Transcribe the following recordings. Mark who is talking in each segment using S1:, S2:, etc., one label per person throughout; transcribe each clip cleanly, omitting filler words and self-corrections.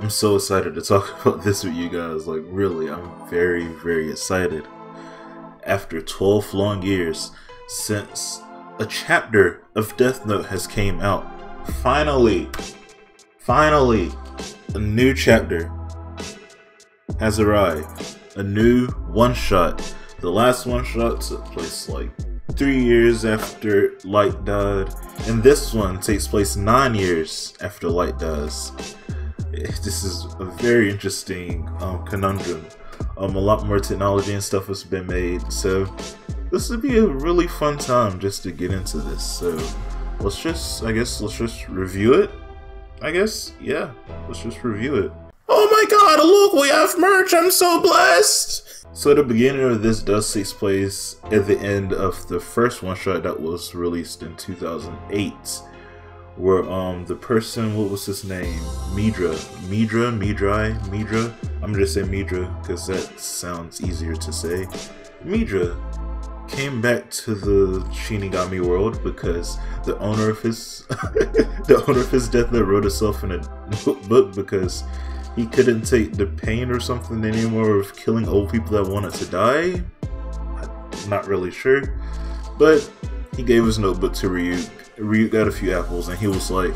S1: I'm so excited to talk about this with you guys. Like, really, I'm very, very excited. After 12 long years since a chapter of Death Note has came out, finally, a new chapter has arrived. A new one-shot. The last one-shot took place like 3 years after Light died, and this one takes place 9 years after Light dies. This is a very interesting conundrum. A lot more technology and stuff has been made, so this would be a really fun time just to get into this. So let's just review it. Yeah, let's just review it. Oh my god, look, we have merch, I'm so blessed! So the beginning of this does take place at the end of the first one-shot that was released in 2008. Where the person, what was his name? Midra. I'm gonna say Midra because that sounds easier to say. Midra came back to the Shinigami world because the owner of his Death Note wrote himself in a notebook because he couldn't take the pain or something anymore of killing old people that wanted to die. I'm not really sure, but he gave his notebook to Ryuk. Ryuk got a few apples and he was like,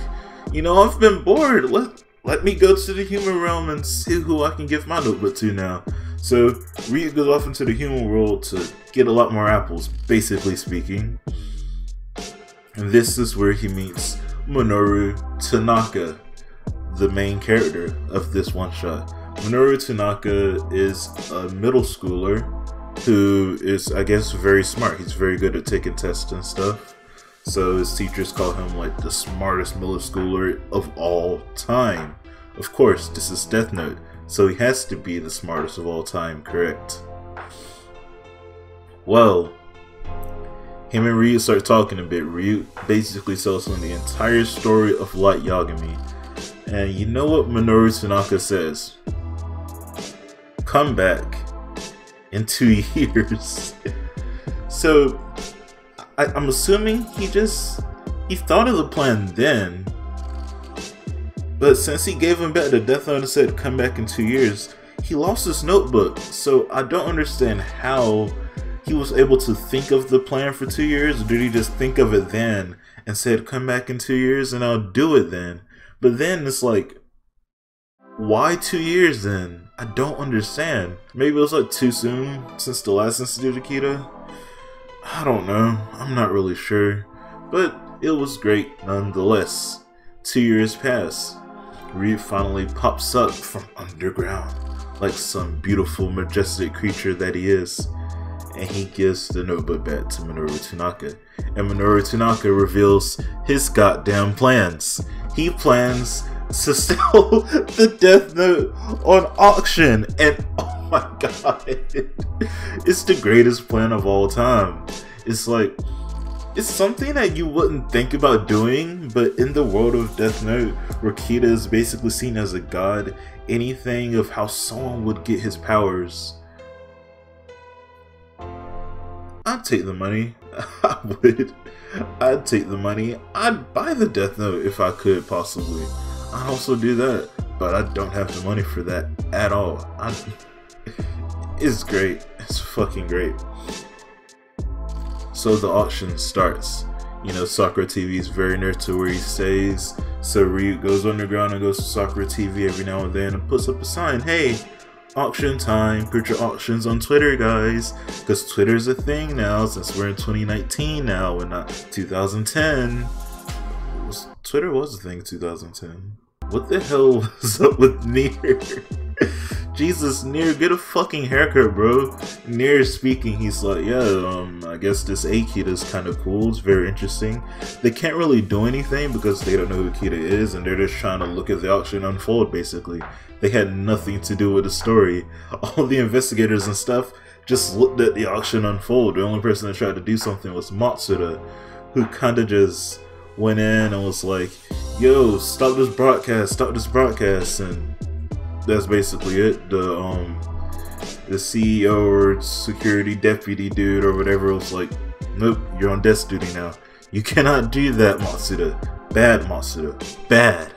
S1: you know, I've been bored. Let me go to the human realm and see who I can give my notebook to now. So Ryuk goes off into the human world to get a lot more apples, basically speaking. And this is where he meets Minoru Tanaka, the main character of this one shot. Minoru Tanaka is a middle schooler who is, I guess, very smart. He's very good at taking tests and stuff. So his teachers call him like the smartest middle schooler of all time. Of course, this is Death Note, so he has to be the smartest of all time, correct? Well, him and Ryuk start talking a bit. Ryuk basically tells him the entire story of Light Yagami. And you know what Minoru Tanaka says? Come back in 2 years. So I'm assuming he thought of the plan then, but since he gave him back the Death Note and said come back in 2 years, he lost his notebook. So I don't understand how he was able to think of the plan for 2 years. Or did he just think of it then and said come back in 2 years and I'll do it then? But then it's like, why 2 years then? I don't understand. Maybe it was like too soon since the last Institute of Kita? I don't know, I'm not really sure, but it was great nonetheless. 2 years pass. Ryuk finally pops up from underground, like some beautiful, majestic creature that he is, and he gives the notebook back to Minoru Tanaka. And Minoru Tanaka reveals his goddamn plans. He plans to sell the Death Note on auction, and oh my god, it's the greatest plan of all time. It's like, it's something that you wouldn't think about doing, but in the world of Death Note, where Kita is basically seen as a god, anything of how someone would get his powers, I'd take the money. I would. I'd take the money. I'd buy the Death Note if I could, possibly. I'd also do that, but I don't have the money for that at all. It's great. It's fucking great. So the auction starts. You know, Sakura TV is very near to where he stays, so Ryuk goes underground and goes to Sakura TV every now and then and puts up a sign, hey, auction time, put your auctions on Twitter, guys, because Twitter's a thing now since we're in 2019 now and not 2010. Twitter was a thing in 2010. What the hell was up with Nier? Jesus, Nier, get a fucking haircut, bro. Nier is speaking, he's like, yeah, I guess this A-Kita is kind of cool, it's very interesting. They can't really do anything because they don't know who Kita is, and they're just trying to look at the auction unfold, basically. They had nothing to do with the story. All the investigators and stuff just looked at the auction unfold. The only person that tried to do something was Matsuda, who kinda just went in and was like, yo, stop this broadcast, and that's basically it. The CEO or security deputy dude or whatever was like, nope, you're on desk duty now. You cannot do that, Matsuda. Bad, Matsuda. Bad.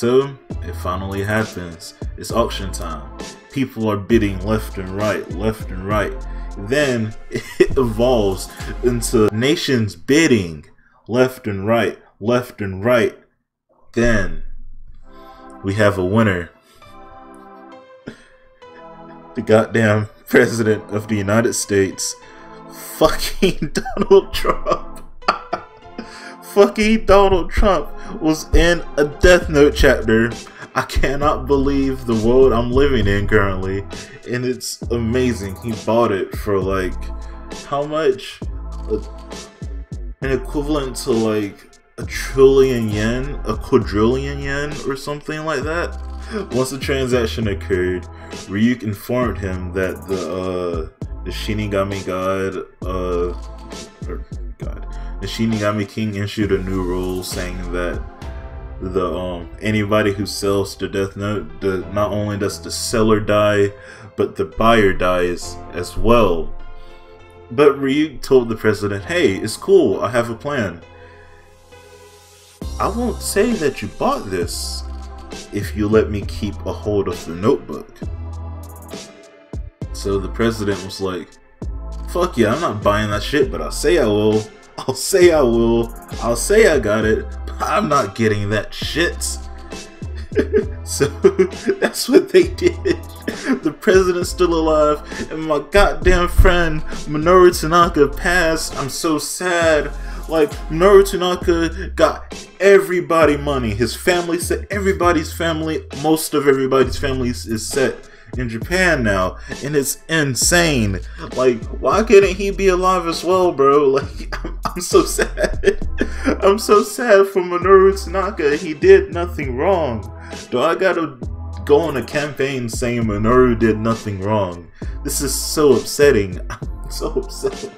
S1: So it finally happens. It's auction time. People are bidding left and right, left and right. Then it evolves into nations bidding left and right, left and right. Then we have a winner. The goddamn President of the United States, fucking Donald Trump. Fucking Donald Trump was in a Death Note chapter. I cannot believe the world I'm living in currently, and it's amazing. He bought it for like, how much? An equivalent to like a trillion yen, a quadrillion yen, or something like that. Once the transaction occurred, Ryuk informed him that the Shinigami God, the Shinigami King issued a new rule saying that the anybody who sells the Death Note, not only does the seller die, but the buyer dies as well. But Ryuk told the president, "Hey, it's cool. I have a plan. I won't say that you bought this if you let me keep a hold of the notebook." So the president was like, "Fuck yeah, I'm not buying that shit, but I'll say I will. I'll say I will. I'll say I got it, but I'm not getting that shit." So that's what they did. The president's still alive, and my goddamn friend Minoru Tanaka passed. I'm so sad. Like, Minoru Tanaka got everybody money. His family set, everybody's family, most of everybody's family is set in Japan now, and it's insane. Like, why couldn't he be alive as well, bro? Like, I'm so sad. I'm so sad for Minoru Tanaka. He did nothing wrong. Do I gotta go on a campaign saying Minoru did nothing wrong? This is so upsetting. I'm so upset.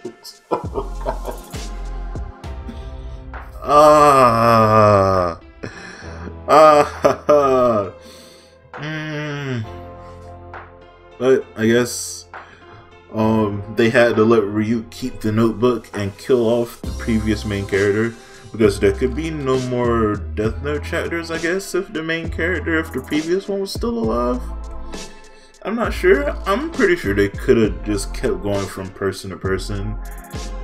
S1: Oh, God. But I guess they had to let Ryuk keep the notebook and kill off the previous main character, because there could be no more Death Note chapters, I guess, if the main character of the previous one was still alive. I'm not sure. I'm pretty sure they could have just kept going from person to person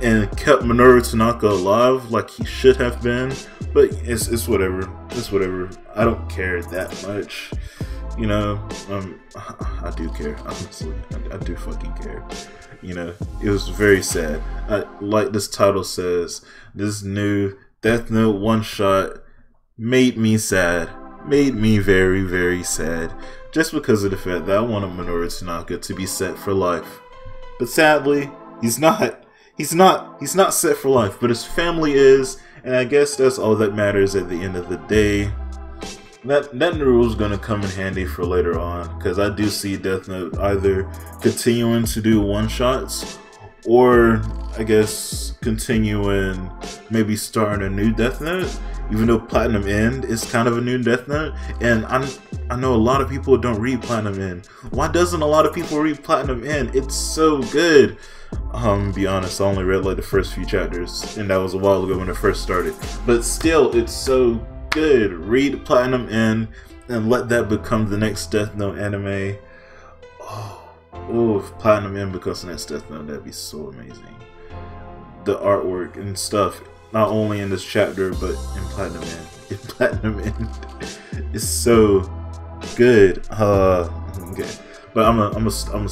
S1: and kept Minoru Tanaka alive like he should have been. But it's whatever. It's whatever. I don't care that much. You know, I do care, honestly. I do fucking care. You know, it was very sad. Like this title says, this new Death Note one-shot made me sad. Made me very, very sad. Just because of the fact that I wanted Minoru Tanaka to be set for life. But sadly, he's not. He's not set for life, but his family is, and I guess that's all that matters at the end of the day. That new rule is going to come in handy for later on, because I do see Death Note either continuing to do one-shots, or I guess continuing, maybe starting a new Death Note, even though Platinum End is kind of a new Death Note, and I know a lot of people don't read Platinum End. Why doesn't a lot of people read Platinum End? It's so good. Be honest, I only read like the first few chapters, and that was a while ago when it first started. But still, it's so good. Read Platinum End and let that become the next Death Note anime. Oh, if Platinum End becomes the next Death Note, that'd be so amazing. The artwork and stuff, not only in this chapter, but in Platinum End. In Platinum End, it's so good. Okay, but I'm gonna stop.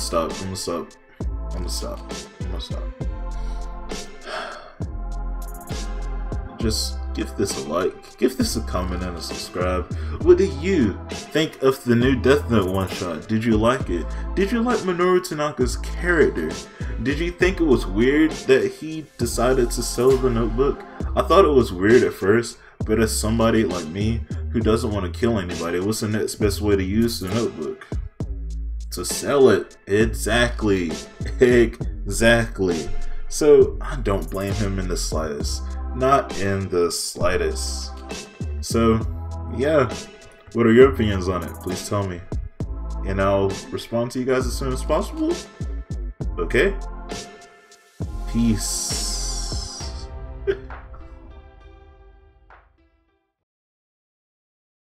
S1: Just give this a like, give this a comment and a subscribe. What do you think of the new Death Note one-shot? Did you like it? Did you like Minoru Tanaka's character? Did you think it was weird that he decided to sell the notebook? I thought it was weird at first, but as somebody like me who doesn't want to kill anybody, what's the next best way to use the notebook? To sell it. Exactly. Exactly. So I don't blame him in the slightest. Not in the slightest. So yeah, what are your opinions on it? Please tell me, and I'll respond to you guys as soon as possible. Okay? Peace.